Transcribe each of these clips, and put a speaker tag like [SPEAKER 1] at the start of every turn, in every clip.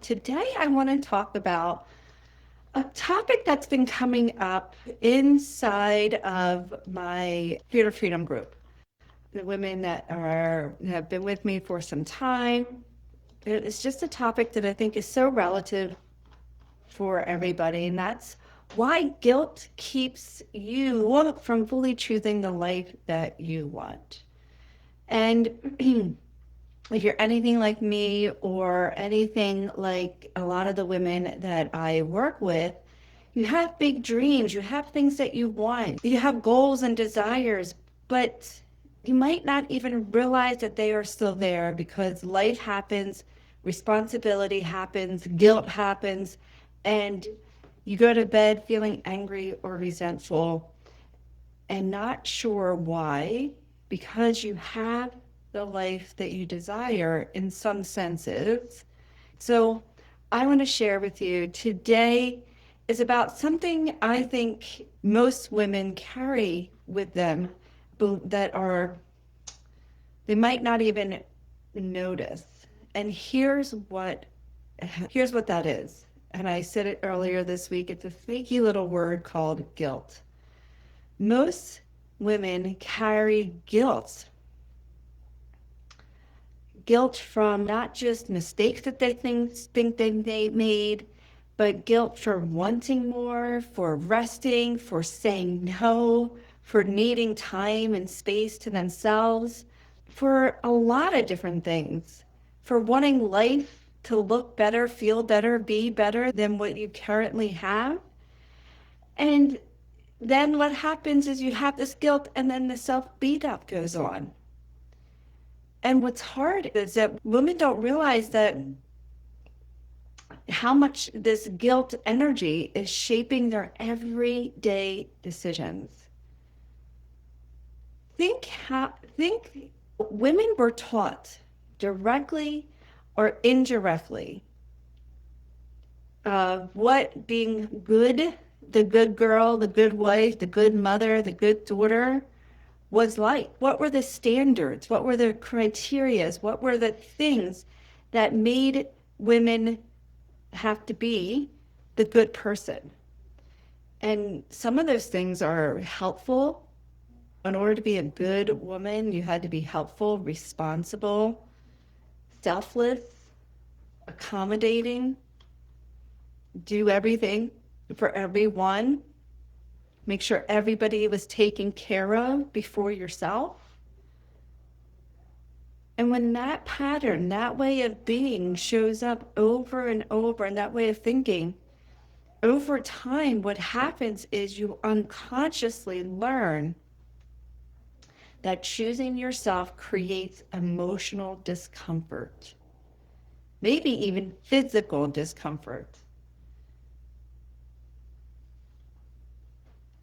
[SPEAKER 1] Today, I want to talk about a topic that's been coming up inside of my Creator Freedom group. The women that have been with me for some time. It's just a topic that I think is so relative for everybody, and that's why guilt keeps you from fully choosing the life that you want. And if you're anything like me or anything like a lot of the women that I work with, you have big dreams, you have things that you want, you have goals and desires, but you might not even realize that they are still there because life happens, responsibility happens, guilt happens, and you go to bed feeling angry or resentful and not sure why, because you have the life that you desire in some senses. So, I want to share with you today is about something I think most women carry with them that are, they might not even notice. And here's what that is. And I said it earlier this week. It's a sneaky little word called guilt. Most women carry guilt from not just mistakes that they think they made, but guilt for wanting more, for resting, for saying no, for needing time and space to themselves, for a lot of different things, for wanting life to look better, feel better, be better than what you currently have. And then what happens is you have this guilt, and then the self beat up goes on. And what's hard is that women don't realize that how much this guilt energy is shaping their everyday decisions. Think women were taught directly or indirectly what being good, the good girl, the good wife, the good mother, the good daughter was like. What were the standards? What were the criterias? What were the things that made women have to be the good person? And some of those things are helpful. In order to be a good woman, you had to be helpful, responsible, selfless, accommodating, do everything for everyone, make sure everybody was taken care of before yourself. And when that pattern, that way of being shows up over and over, and that way of thinking, over time, what happens is you unconsciously learn that choosing yourself creates emotional discomfort, maybe even physical discomfort.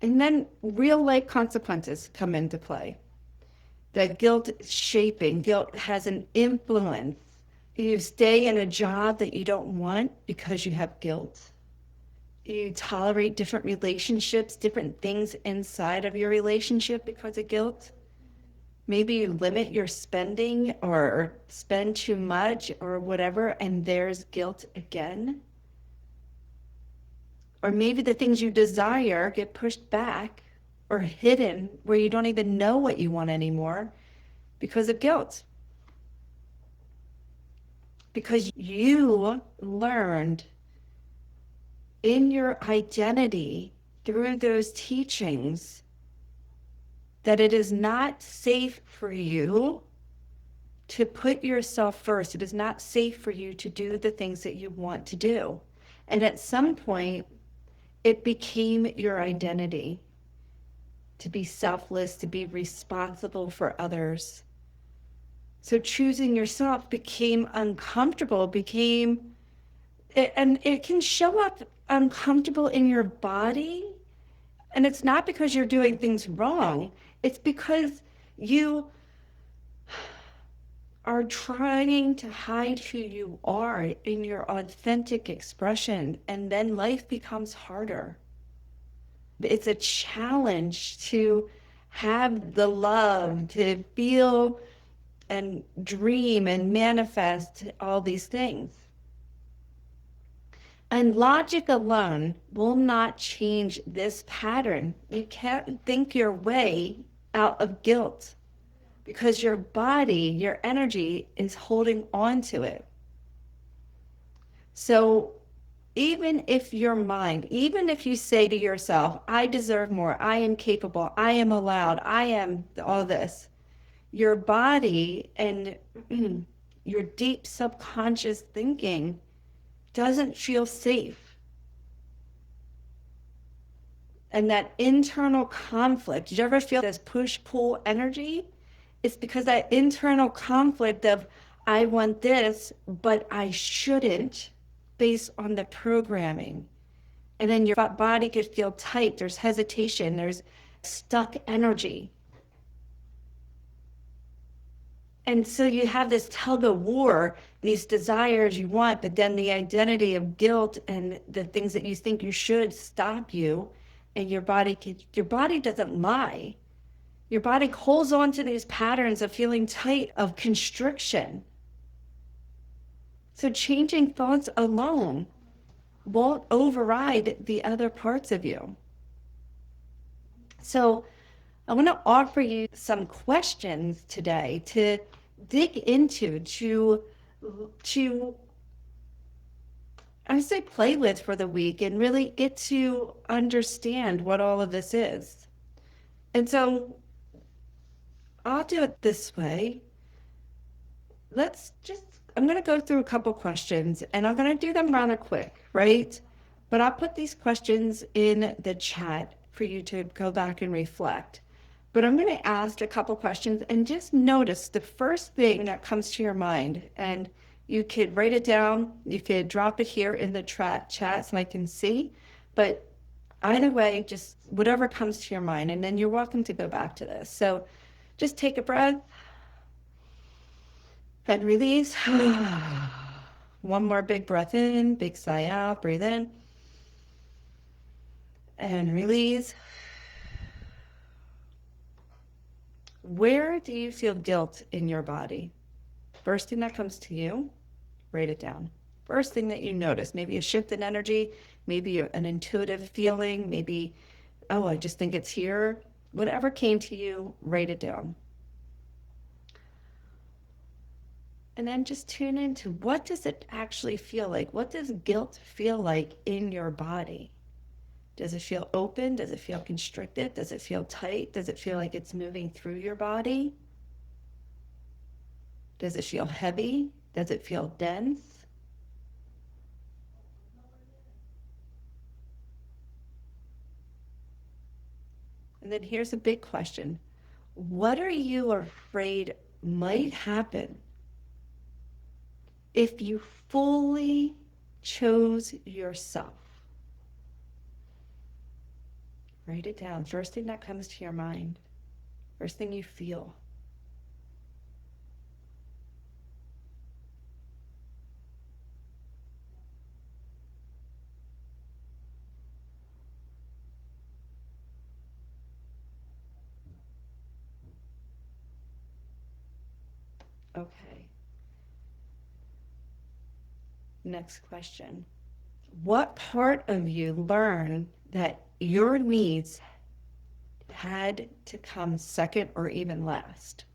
[SPEAKER 1] And then real life consequences come into play. That guilt is shaping, guilt has an influence. You stay in a job that you don't want because you have guilt. You tolerate different relationships, different things inside of your relationship because of guilt. Maybe you limit your spending or spend too much or whatever, and there's guilt again. Or maybe the things you desire get pushed back or hidden where you don't even know what you want anymore because of guilt. Because you learned in your identity through those teachings that it is not safe for you to put yourself first. It is not safe for you to do the things that you want to do. And at some point, it became your identity to be selfless, to be responsible for others. So choosing yourself became uncomfortable, and it can show up uncomfortable in your body. And it's not because you're doing things wrong. It's because you are trying to hide who you are in your authentic expression, and then life becomes harder. It's a challenge to have the love, to feel and dream and manifest all these things. And logic alone will not change this pattern. You can't think your way out of guilt because your body, your energy is holding on to it. So even if your mind, even if you say to yourself, I deserve more, I am capable, I am allowed, I am all this, your body and your deep subconscious thinking doesn't feel safe. And that internal conflict, did you ever feel this push-pull energy? It's because that internal conflict of, I want this, but I shouldn't, based on the programming. And then your body could feel tight, there's hesitation, there's stuck energy. And so you have this tug of war, these desires you want, but then the identity of guilt and the things that you think you should stop you. And your body doesn't lie. Your body holds on to these patterns of feeling tight, of constriction. So changing thoughts alone won't override the other parts of you. So I want to offer you some questions today to dig into, to I say play with for the week and really get to understand what all of this is. And so I'll do it this way. Let's just, I'm going to go through a couple questions and I'm going to do them rather quick, right? But I'll put these questions in the chat for you to go back and reflect. But I'm going to ask a couple questions and just notice the first thing that comes to your mind. And you could write it down. You could drop it here in the chat so I can see. But either way, just whatever comes to your mind. And then you're welcome to go back to this. So just take a breath and release. One more big breath in, big sigh out, breathe in. And release. Where do you feel guilt in your body? First thing that comes to you, write it down. First thing that you notice, maybe a shift in energy, maybe an intuitive feeling, maybe, oh, I just think it's here. Whatever came to you, write it down. And then just tune into what does it actually feel like? What does guilt feel like in your body? Does it feel open? Does it feel constricted? Does it feel tight? Does it feel like it's moving through your body? Does it feel heavy? Does it feel dense? And then here's a big question. What are you afraid might happen if you fully chose yourself? Write it down. First thing that comes to your mind. First thing you feel. Okay. Next question. What part of you learned that your needs had to come second or even last?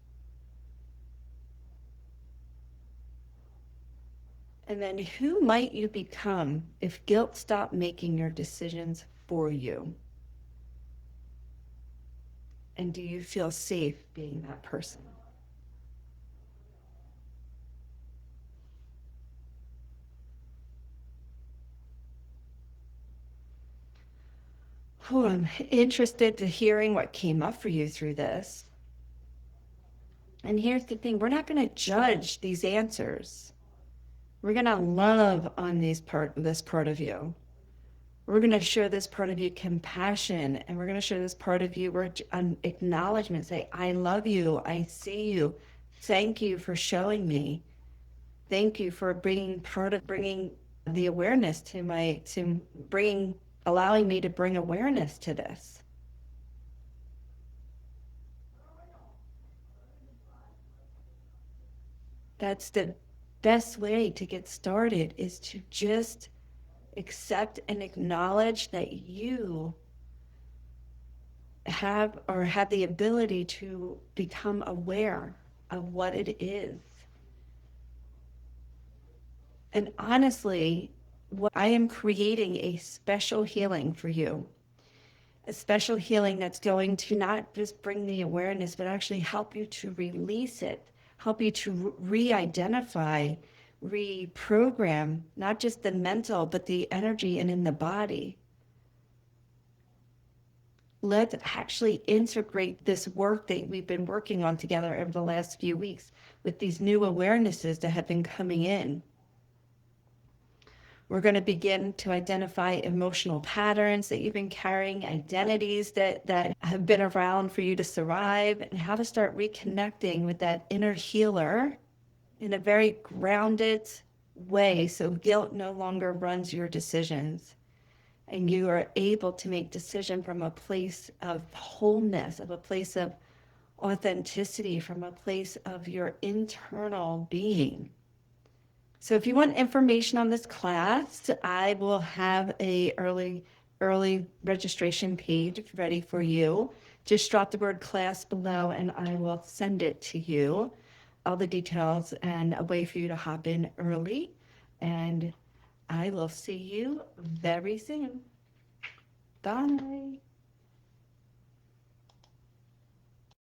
[SPEAKER 1] And then who might you become if guilt stopped making your decisions for you? And do you feel safe being that person? Oh, I'm interested to hearing what came up for you through this. And here's the thing, we're not going to judge these answers. We're going to love on this part of you. We're going to show this part of you compassion, and we're going to show this part of you acknowledgement. Say, I love you. I see you. Thank you for showing me. Thank you for bringing the awareness allowing me to bring awareness to this. That's the best way to get started, is to just Accept and acknowledge that you have the ability to become aware of what it is. And honestly, what I am creating a special healing for you, a special healing that's going to not just bring the awareness, but actually help you to release it, help you to re-identify, reprogram, not just the mental, but the energy and in the body. Let's actually integrate this work that we've been working on together over the last few weeks with these new awarenesses that have been coming in. We're going to begin to identify emotional patterns that you've been carrying, identities that have been around for you to survive, and how to start reconnecting with that inner healer in a very grounded way so guilt no longer runs your decisions. And you are able to make decision from a place of wholeness, of a place of authenticity, from a place of your internal being. So if you want information on this class, I will have a early registration page ready for you. Just drop the word class below and I will send it to you, all the details and a way for you to hop in early. And I will see you very soon. Bye.